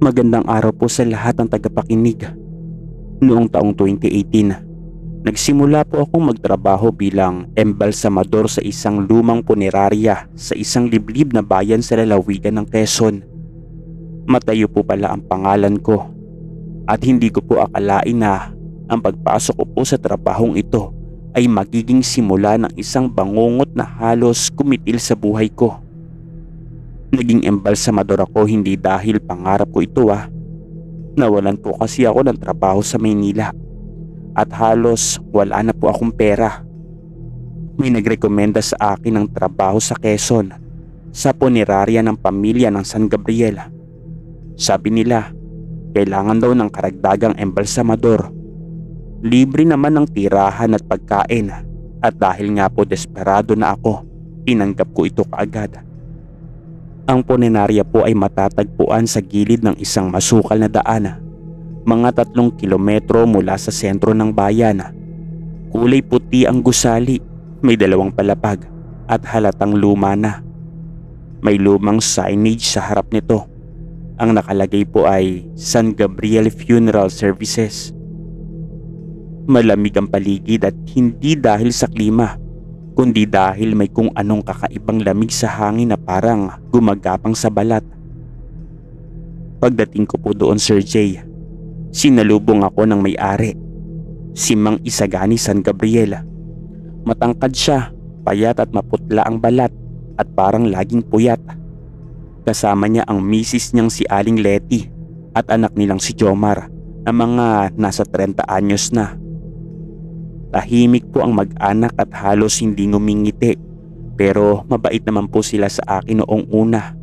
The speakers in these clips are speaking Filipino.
Magandang araw po sa lahat ng tagapakinig. Noong taong 2018, nagsimula po akong magtrabaho bilang embalsamador sa isang lumang punerarya sa isang liblib na bayan sa lalawigan ng Quezon. Matayo po pala ang pangalan ko at hindi ko po akalain na ang pagpasok ko po sa trabahong ito ay magiging simula ng isang bangungot na halos kumitil sa buhay ko. Naging embalsamador ako hindi dahil pangarap ko ito. Nawalan po kasi ako ng trabaho sa Maynila at halos wala na po akong pera. May nagrekomenda sa akin ng trabaho sa Quezon sa punerarya ng pamilya ng San Gabriel. Sabi nila, kailangan daw ng karagdagang embalsamador. Libre naman ng tirahan at pagkain at dahil nga po desperado na ako, tinanggap ko ito kaagad. Ang punerarya po ay matatagpuan sa gilid ng isang masukal na daan, mga 3 kilometro mula sa sentro ng bayan. Kulay puti ang gusali, may 2 palapag at halatang luma na. May lumang signage sa harap nito. Ang nakalagay po ay San Gabriel Funeral Services. Malamig ang paligid at hindi dahil sa klima, kundi dahil may kung anong kakaibang lamig sa hangin na parang gumagapang sa balat. Pagdating ko po doon, Sir Jay, sinalubong ako ng may-ari, si Mang Isagani San Gabriel. Matangkad siya, payat at maputla ang balat at parang laging puyat. Kasama niya ang misis niyang si Aling Letty at anak nilang si Jomar na mga nasa 30 anyos na. Tahimik po ang mag-anak at halos hindi ngumingiti, pero mabait naman po sila sa akin noong una.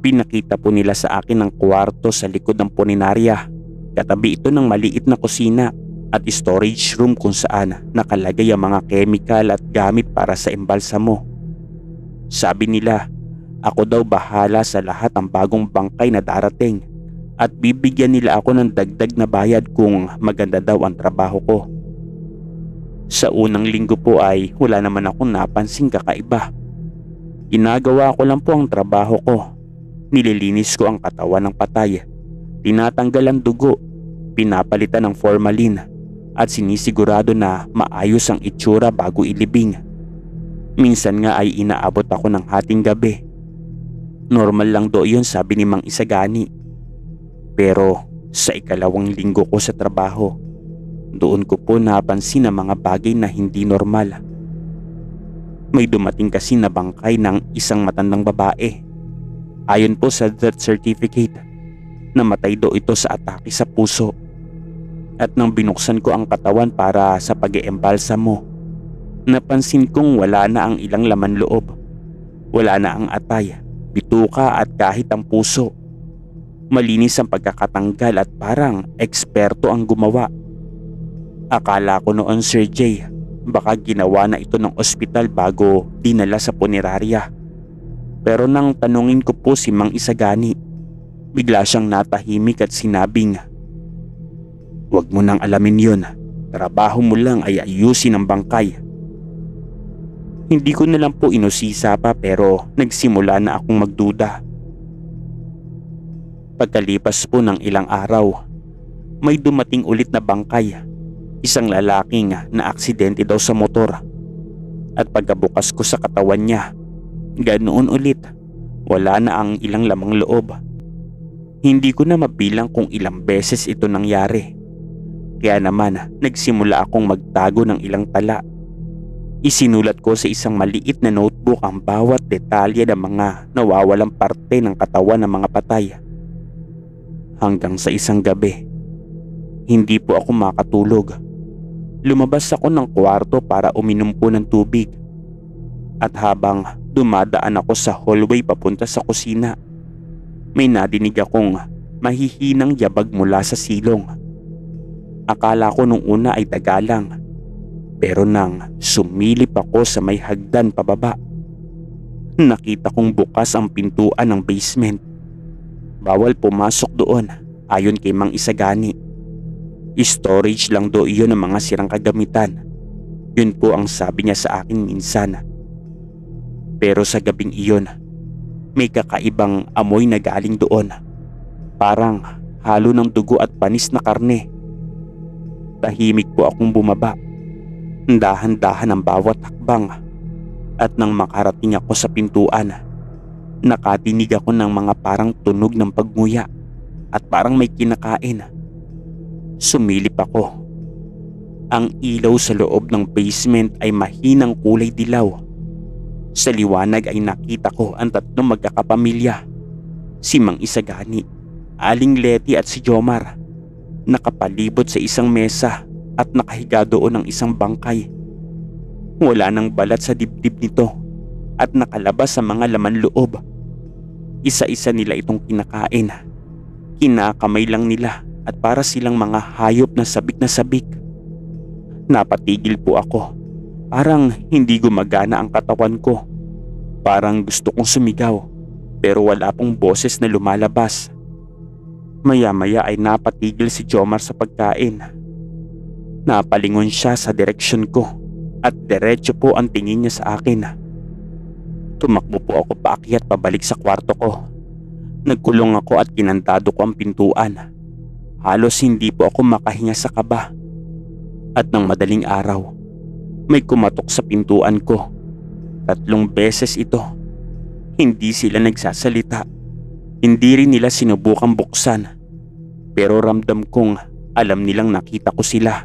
Pinakita po nila sa akin ang kwarto sa likod ng punerarya. Katabi ito ng maliit na kusina at storage room kung saan nakalagay ang mga chemical at gamit para sa embalsamo. Sabi nila, ako daw bahala sa lahat ng bagong bangkay na darating at bibigyan nila ako ng dagdag na bayad kung maganda daw ang trabaho ko. Sa unang linggo po ay wala naman akong napansing kakaiba. Ginagawa ko lang po ang trabaho ko. Nililinis ko ang katawan ng patay, tinatanggal ang dugo, pinapalitan ng formalin at sinisigurado na maayos ang itsura bago ilibing. Minsan nga ay inaabot ako ng hating gabi. Normal lang do yun, sabi ni Mang Isagani. Pero sa ikalawang linggo ko sa trabaho, doon ko po napansin ang mga bagay na hindi normal. May dumating kasi na bangkay ng isang matandang babae. Ayon po sa death certificate, namatay do ito sa atake sa puso. At nang binuksan ko ang katawan para sa pag-eembalsamo, napansin kong wala na ang ilang laman loob. Wala na ang atay, bituka at kahit ang puso. Malinis ang pagkakatanggal at parang eksperto ang gumawa. Akala ko noon, Sir Jay, baka ginawa na ito ng ospital bago dinala sa punerarya. Pero nang tanungin ko po si Mang Isagani, bigla siyang natahimik at sinabing, "Huwag mo nang alamin yun. Trabaho mo lang ay ayusin ang bangkay." Hindi ko na lang po inusisa pa pero nagsimula na akong magduda. Pagkalipas po ng ilang araw, may dumating ulit na bangkay. Isang lalaking na aksidente daw sa motor. At pagkabukas ko sa katawan niya, ganoon ulit. Wala na ang ilang lamang loob. Hindi ko na mabilang kung ilang beses ito nangyari. Kaya naman nagsimula akong magtago ng ilang tala. Isinulat ko sa isang maliit na notebook ang bawat detalye ng mga nawawalang parte ng katawan ng mga patay. Hanggang sa isang gabi, hindi po ako makatulog. Lumabas ako ng kwarto para uminom po ng tubig. At habang dumadaan ako sa hallway papunta sa kusina, may nadinig akong mahihinang yabag mula sa silong. Akala ko nung una ay tagalang, pero nang sumilip ako sa may hagdan pababa, nakita kong bukas ang pintuan ng basement. Bawal pumasok doon, ayon kay Mang Isagani. Storage lang do iyon ng mga sirang kagamitan. Yun po ang sabi niya sa akin minsan. Pero sa gabing iyon, may kakaibang amoy na galing doon. parang halo ng dugo at panis na karne. Tahimik po akong bumaba. Dahan-dahan ang bawat hakbang at nang makarating ako sa pintuan, nakatinig ako ng mga parang tunog ng pagnguya at parang may kinakain. Sumilip ako. Ang ilaw sa loob ng basement ay mahinang kulay dilaw. Sa liwanag ay nakita ko ang tatlong magkakapamilya. Si Mang Isagani, Aling Letty at si Jomar. Nakapalibot sa isang mesa at nakahiga doon ang isang bangkay. Wala nang balat sa dibdib nito at nakalabas sa mga laman loob. Isa-isa nila itong kinakain. Kinakamay lang nila at para silang mga hayop na sabik na sabik. Napatigil po ako. Parang hindi gumagana ang katawan ko. Parang gusto kong sumigaw pero wala pong boses na lumalabas. Maya-maya ay napatigil si Jomar sa pagkain. Napalingon siya sa direksyon ko at diretso po ang tingin niya sa akin. Tumakbo po ako paakyat pabalik sa kwarto ko. Nagkulong ako at kinandado ko ang pintuan. Halos hindi po ako makahinga sa kaba. At ng madaling araw, may kumatok sa pintuan ko. 3 beses ito. Hindi sila nagsasalita. Hindi rin nila sinubukang buksan. Pero ramdam kong alam nilang nakita ko sila.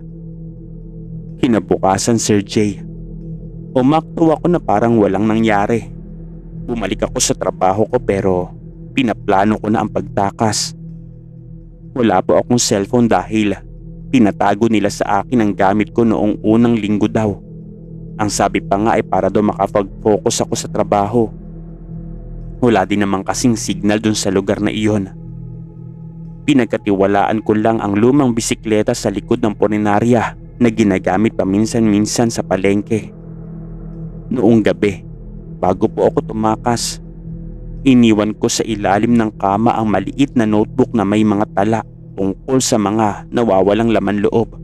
Kinabukasan, Sir Jay, umakto ako na parang walang nangyari. Bumalik ako sa trabaho ko pero pinaplano ko na ang pagtakas. Wala po akong cellphone dahil tinatago nila sa akin ang gamit ko noong unang linggo daw. Ang sabi pa nga ay para daw makapag-focus ako sa trabaho. Wala din naman kasing signal dun sa lugar na iyon. Pinagkatiwalaan ko lang ang lumang bisikleta sa likod ng punerarya na ginagamit paminsan-minsan sa palengke. Noong gabi, bago po ako tumakas, iniwan ko sa ilalim ng kama ang maliit na notebook na may mga tala tungkol sa mga nawawalang laman loob.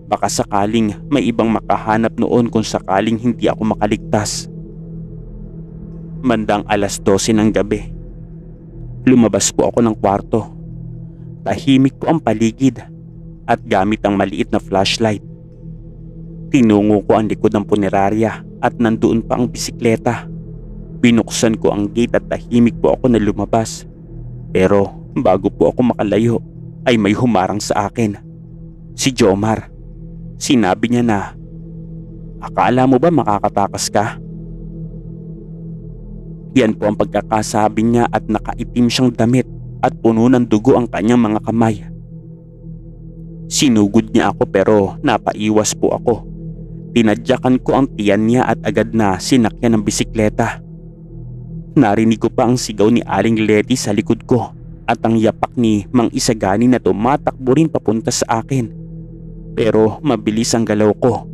Baka sakaling may ibang makahanap noon kung sakaling hindi ako makaligtas. Bandang 12:00 ng gabi, lumabas po ako ng kwarto. Tahimik po ang paligid at gamit ang maliit na flashlight. Tinungo ko ang likod ng punerarya at nandoon pa ang bisikleta. Binuksan ko ang gate at tahimik po ako na lumabas. Pero bago po ako makalayo ay may humarang sa akin. Si Jomar. Sinabi niya na, "Akala mo ba makakatakas ka?" Yan po ang pagkakasabi niya at nakaitim siyang damit at puno ng dugo ang kanyang mga kamay. Sinugod niya ako pero napaiwas po ako. Tinadyakan ko ang tiyan niya at agad na sinakyan ng bisikleta. Narinig ko pa ang sigaw ni Aling Letty sa likod ko at ang yapak ni Mang Isagani na tumatakbo rin papunta sa akin. Pero mabilis ang galaw ko.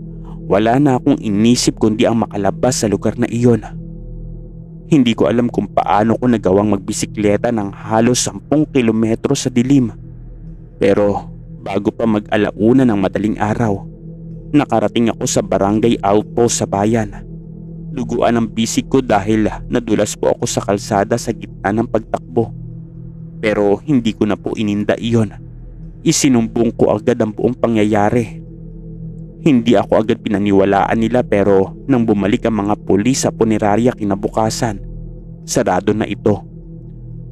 Wala na akong inisip kundi ang makalabas sa lugar na iyon. Hindi ko alam kung paano ko nagawang magbisikleta ng halos 10 kilometro sa dilim. Pero bago pa mag-alauna ng madaling araw, nakarating ako sa barangay outpost sa bayan. Duguan ang bisig ko dahil nadulas po ako sa kalsada sa gitna ng pagtakbo. Pero hindi ko na po ininda iyon. Isinumbong ko agad ang buong pangyayari. Hindi ako agad pinaniwalaan nila pero nang bumalik ang mga pulis sa punerarya kinabukasan, sarado na ito.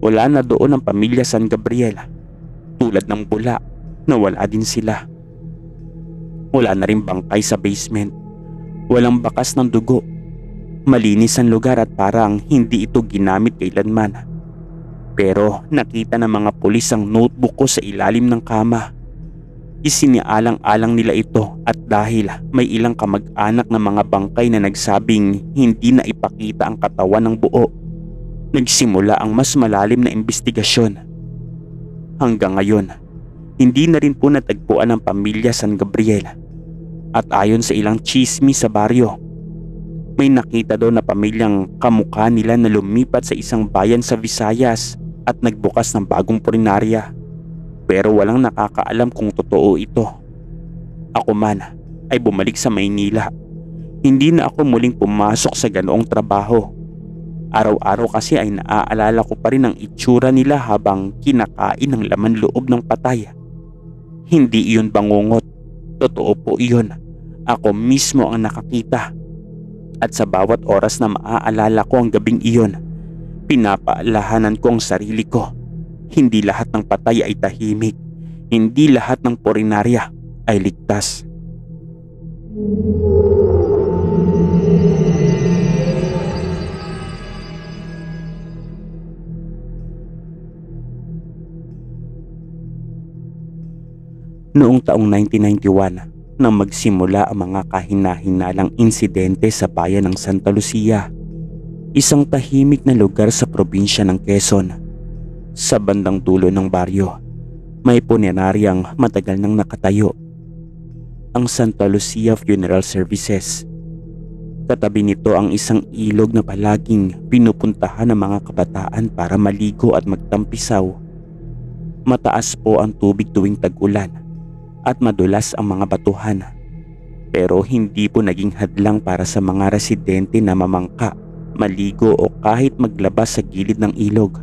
Wala na doon ang pamilya San Gabriel. Tulad ng bula, nawala din sila. Wala na rin bangkay sa basement. Walang bakas ng dugo. Malinis ang lugar at parang hindi ito ginamit kailanman. Pero nakita ng mga pulis ang notebook ko sa ilalim ng kama. Isinialang-alang nila ito at dahil may ilang kamag-anak na mga bangkay na nagsabing hindi na ipakita ang katawan ng buo, nagsimula ang mas malalim na investigasyon. Hanggang ngayon, hindi na rin po natagpuan ng pamilya San Gabriel. At ayon sa ilang chismis sa baryo, may nakita daw na pamilyang kamukha nila na lumipat sa isang bayan sa Visayas at nagbukas ng bagong punerarya. Pero walang nakakaalam kung totoo ito. Ako man ay bumalik sa Maynila. Hindi na ako muling pumasok sa ganoong trabaho. Araw-araw kasi ay naaalala ko pa rin ang itsura nila habang kinakain ang laman loob ng patay. Hindi iyon bangungot. Totoo po iyon. Ako mismo ang nakakita. At sa bawat oras na maaalala ko ang gabing iyon, pinapaalahanan ko ang sarili ko. Hindi lahat ng patay ay tahimik. Hindi lahat ng purinarya ay ligtas. Noong taong 1991, nang magsimula ang mga kahina-hinalang insidente sa bayan ng Santa Lucia, isang tahimik na lugar sa probinsya ng Quezon. Sa bandang dulo ng baryo, may puneraryang matagal nang nakatayo, ang Santa Lucia Funeral Services. Katabi nito ang isang ilog na palaging pinupuntahan ng mga kabataan para maligo at magtampisaw. Mataas po ang tubig tuwing tag-ulan at madulas ang mga batuhan, pero hindi po naging hadlang para sa mga residente na mamangka, maligo o kahit maglabas sa gilid ng ilog.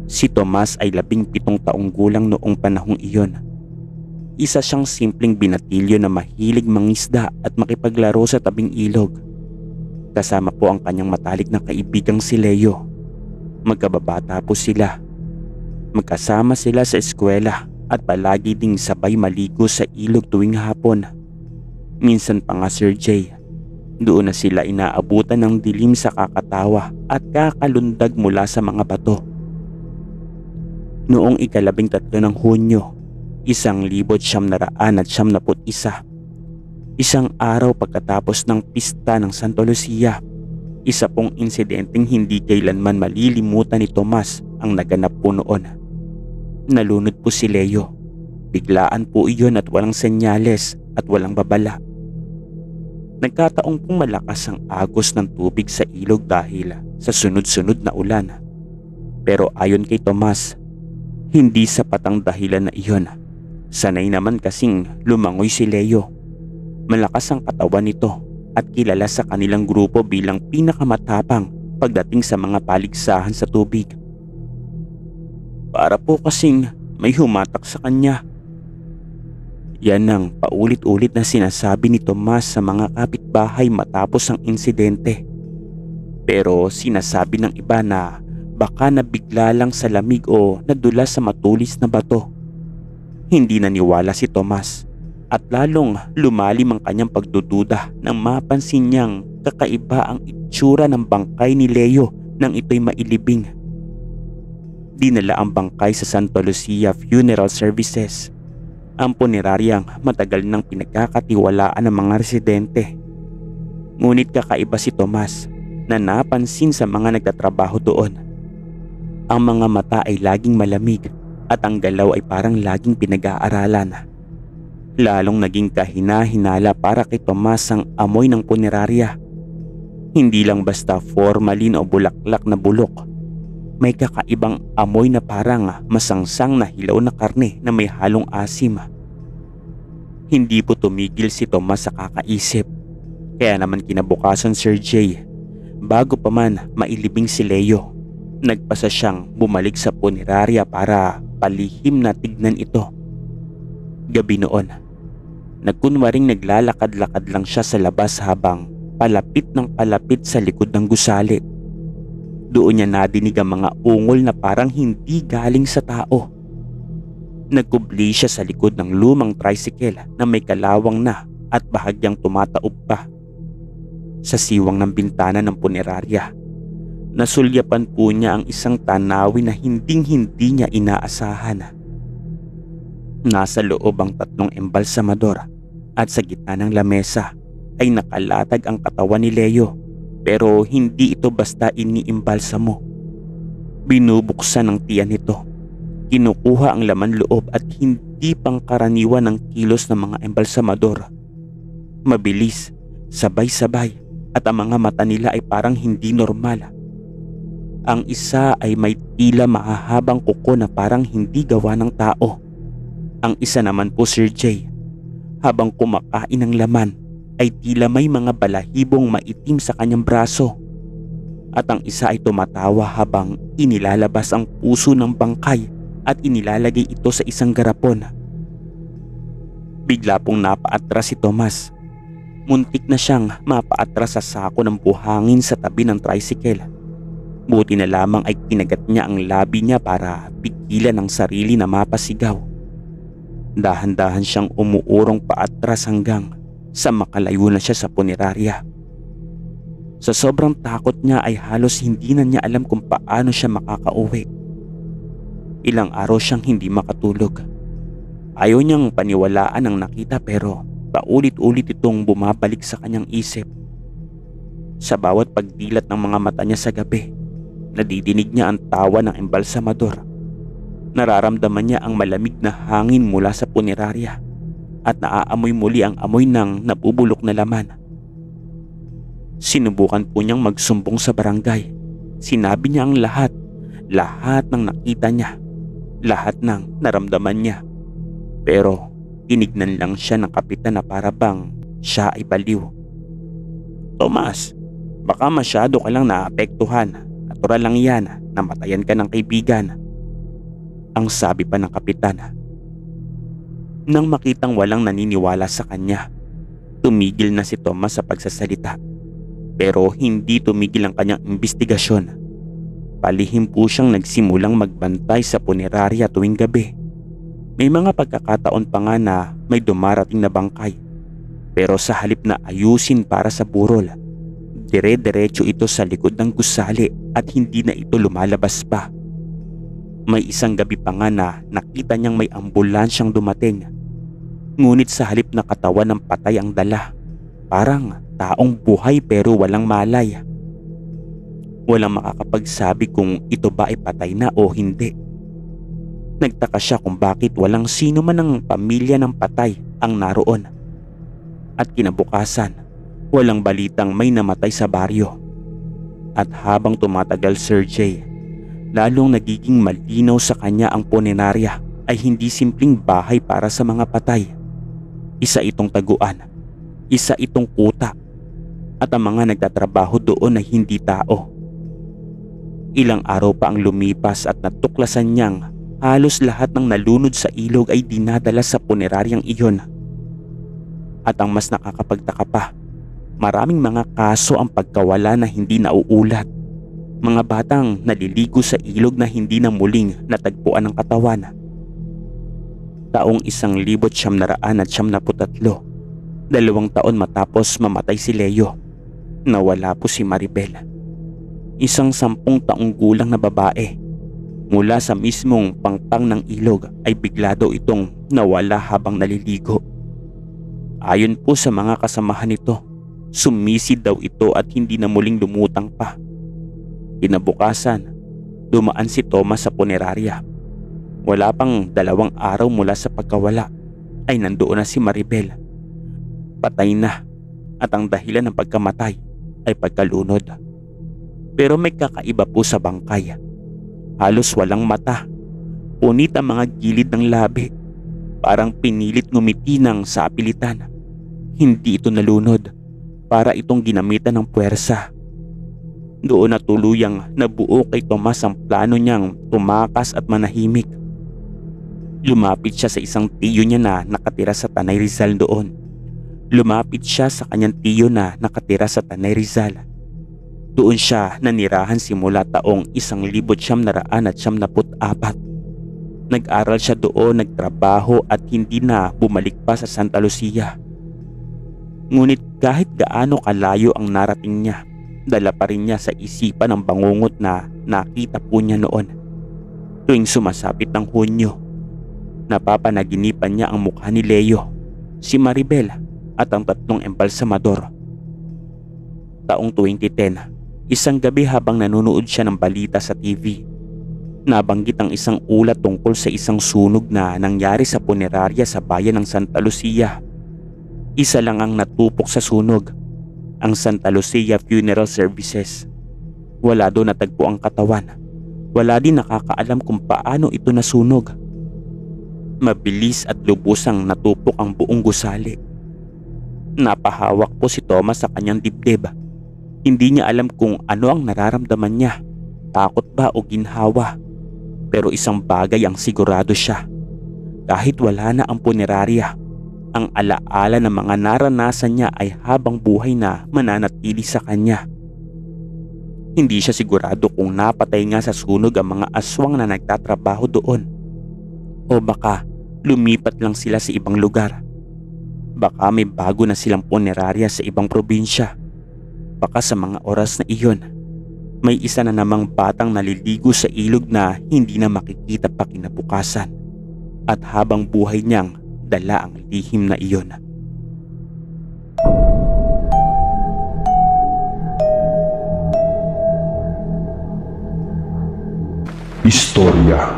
Si Tomas ay 17 taong gulang noong panahong iyon. Isa siyang simpleng binatilyo na mahilig mangisda at makipaglaro sa tabing ilog. Kasama po ang kanyang matalik na kaibigang si Leo. Magkababata po sila. Magkasama sila sa eskwela at palagi ding sabay maligo sa ilog tuwing hapon. Minsan pa nga, Sir Jay, doon na sila inaabutan ng dilim sa kakatawa at kakalundag mula sa mga bato. Noong 13 ng Hunyo, 1991, isang araw pagkatapos ng pista ng Santa Lucia, isa pong insidenteng hindi kailanman malilimutan ni Tomas ang naganap po noon. Nalunod po si Leo. Biglaan po iyon at walang senyales at walang babala. Nagkataong pong malakas ang agos ng tubig sa ilog dahil sa sunod-sunod na ulan. Pero ayon kay Tomas, hindi sapat ang dahilan na iyon. Sanay naman kasing lumangoy si Leo. Malakas ang katawan nito at kilala sa kanilang grupo bilang pinakamatapang pagdating sa mga paligsahan sa tubig. Para po kasing may humatak sa kanya. Yan ang paulit-ulit na sinasabi ni Tomas sa mga kapitbahay matapos ang insidente. Pero sinasabi ng iba na baka nabigla lang sa lamig o nadulas sa matulis na bato. Hindi naniwala si Tomas at lalong lumalim ang kanyang pagdududa nang mapansin niyang kakaiba ang itsura ng bangkay ni Leo nang ito'y mailibing. Dinala ang bangkay sa Santa Lucia Funeral Services, ang puneraryang matagal nang pinagkakatiwalaan ng mga residente. Ngunit kakaiba si Tomas na napansin sa mga nagtatrabaho doon. Ang mga mata ay laging malamig at ang galaw ay parang laging pinag-aaralan. Lalong naging kahina-hinala para kay Tomas ang amoy ng punerarya. Hindi lang basta formalin o bulaklak na bulok. May kakaibang amoy na parang masangsang na hilaw na karne na may halong asim. Hindi po tumigil si Tomas sa kakaisip. Kaya naman kinabukasan, Sir Jay, bago pa man mailibing si Leo, nagpasa siyang bumalik sa punerarya para palihim na tignan ito. Gabi noon, nagkunwaring naglalakad-lakad lang siya sa labas habang palapit ng palapit sa likod ng gusali. Doon niya nadinig ang mga ungol na parang hindi galing sa tao. Nagkubli siya sa likod ng lumang tricycle na may kalawang na at bahagyang tumataob pa. Sa siwang ng bintana ng punerarya, nasulyapan po niya ang isang tanawin na hinding-hindi niya inaasahan. Nasa loob ang 3 embalsamador at sa gitna ng lamesa ay nakalatag ang katawan ni Leo. Pero hindi ito basta iniimbalsamo. Binubuksan ng tiyan nito. Kinukuha ang laman loob at hindi pangkaraniwan ng kilos ng mga embalsamador. Mabilis, sabay-sabay at ang mga mata nila ay parang hindi normal. Ang isa ay may tila mahahabang kuko na parang hindi gawa ng tao. Ang isa naman po, Sir Jay, habang kumakain ng laman, ay tila may mga balahibong maitim sa kanyang braso. at ang isa ay tumatawa habang inilalabas ang puso ng bangkay at inilalagay ito sa isang garapon. Bigla pong napaatras si Tomas. Muntik na siyang mapaatras sa sako ng buhangin sa tabi ng tricycle. Buti na lamang ay kinagat niya ang labi niya para pigilan ang sarili na mapasigaw. Dahan-dahan siyang umuurong paatras hanggang sa makalayo na siya sa punerarya. Sa sobrang takot niya ay halos hindi na niya alam kung paano siya makakauwi. Ilang araw siyang hindi makatulog. Ayaw niyang paniwalaan ang nakita pero paulit-ulit itong bumabalik sa kanyang isip. Sa bawat pagdilat ng mga mata niya sa gabi, nadidinig niya ang tawa ng embalsamador. Nararamdaman niya ang malamig na hangin mula sa punerarya at naaamoy muli ang amoy ng nabubulok na laman. Sinubukan po niyang magsumbong sa barangay. Sinabi niya ang lahat ng nakita niya, lahat ng naramdaman niya. Pero tinignan lang siya ng kapitan na para bang siya ay baliw. "Tomas, baka masyado ka lang naapektuhan. Natural lang yan, namatayan ka ng kaibigan," ang sabi pa ng kapitan. Nang makitang walang naniniwala sa kanya, tumigil na si Tomas sa pagsasalita. Pero hindi tumigil ang kanyang imbestigasyon. Palihim po siyang nagsimulang magbantay sa punerarya tuwing gabi. May mga pagkakataon pa nga na may dumarating na bangkay. Pero sa halip na ayusin para sa burol, dire-diretso ito sa likod ng gusali at hindi na ito lumalabas pa. May isang gabi pa nga na nakita niyang may ambulansyang dumating. Ngunit sa halip na katawan ng patay ang dala, parang taong buhay pero walang malay. Walang makakapagsabi kung ito ba ay patay na o hindi. Nagtaka siya kung bakit walang sino man ng pamilya ng patay ang naroon. At kinabukasan, walang balitang may namatay sa baryo. At habang tumatagal, Sir Jay, lalong nagiging malinaw sa kanya ang punerarya ay hindi simpleng bahay para sa mga patay. Isa itong taguan, isa itong kuta, at ang mga nagtatrabaho doon ay hindi tao. Ilang araw pa ang lumipas at natuklasan niyang halos lahat ng nalunod sa ilog ay dinadala sa puneraryang iyon. At ang mas nakakapagtaka pa, maraming mga kaso ang pagkawala na hindi nauulat. Mga batang naliligo sa ilog na hindi na muling natagpuan ng katawan. Taong 1973, 2 taon matapos mamatay si Leo, nawala po si Maribel. Isang 10 taong gulang na babae. Mula sa mismong pangpang ng ilog ay bigla daw itong nawala habang naliligo. Ayon po sa mga kasamahan nito, sumisid daw ito at hindi na muling lumutang pa. Kinabukasan, dumaan si Tomas sa punerarya. Wala pang 2 araw mula sa pagkawala ay nandoon na si Maribel. Patay na at ang dahilan ng pagkamatay ay pagkalunod. Pero may kakaiba po sa bangkay. Halos walang mata. Punit ang mga gilid ng labi. Parang pinilit ngumiti ng sapilitan. Hindi ito nalunod. Para itong ginamitan ng puwersa. Doon na tuluyang nabuo kay Tomas ang plano niyang tumakas at manahimik. Lumapit siya sa isang tiyo niya na nakatira sa Tanay Rizal doon. Lumapit siya sa kanyang tiyo na nakatira sa Tanay Rizal. Doon siya nanirahan simula taong 1974. Nag-aral siya doon, nagtrabaho at hindi na bumalik pa sa Santa Lucia. Ngunit kahit gaano kalayo ang narating niya, dala pa rin niya sa isipan ang bangungot na nakita po niya noon. Tuwing sumasapit ng Hunyo, napapanaginipan niya ang mukha ni Leo, si Maribel at ang 3 embalsamador. Taong 2010, isang gabi habang nanonood siya ng balita sa TV, nabanggit ang isang ulat tungkol sa isang sunog na nangyari sa punerarya sa bayan ng Santa Lucia. Isa lang ang natupok sa sunog, ang Santa Lucia Funeral Services. Wala doon natagpo ang katawan. Wala din nakakaalam kung paano ito nasunog. Mabilis at lubusang natupok ang buong gusali. Napahawak po si Tomas sa kanyang dibdib. Hindi niya alam kung ano ang nararamdaman niya, takot ba o ginhawa. Pero isang bagay ang sigurado siya. Kahit wala na ang punerarya, ang alaala ng mga naranasan niya ay habang buhay na mananatili sa kanya. Hindi siya sigurado kung napatay nga sa sunog ang mga aswang na nagtatrabaho doon. O baka lumipat lang sila sa ibang lugar. Baka may bago na silang punerarya sa ibang probinsya. Baka sa mga oras na iyon, may isa na namang batang naliligo sa ilog na hindi na makikita pa kinabukasan. At habang buhay niyang dala ang lihim na iyon. Istorya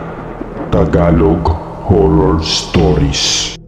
Tagalog Horror Stories.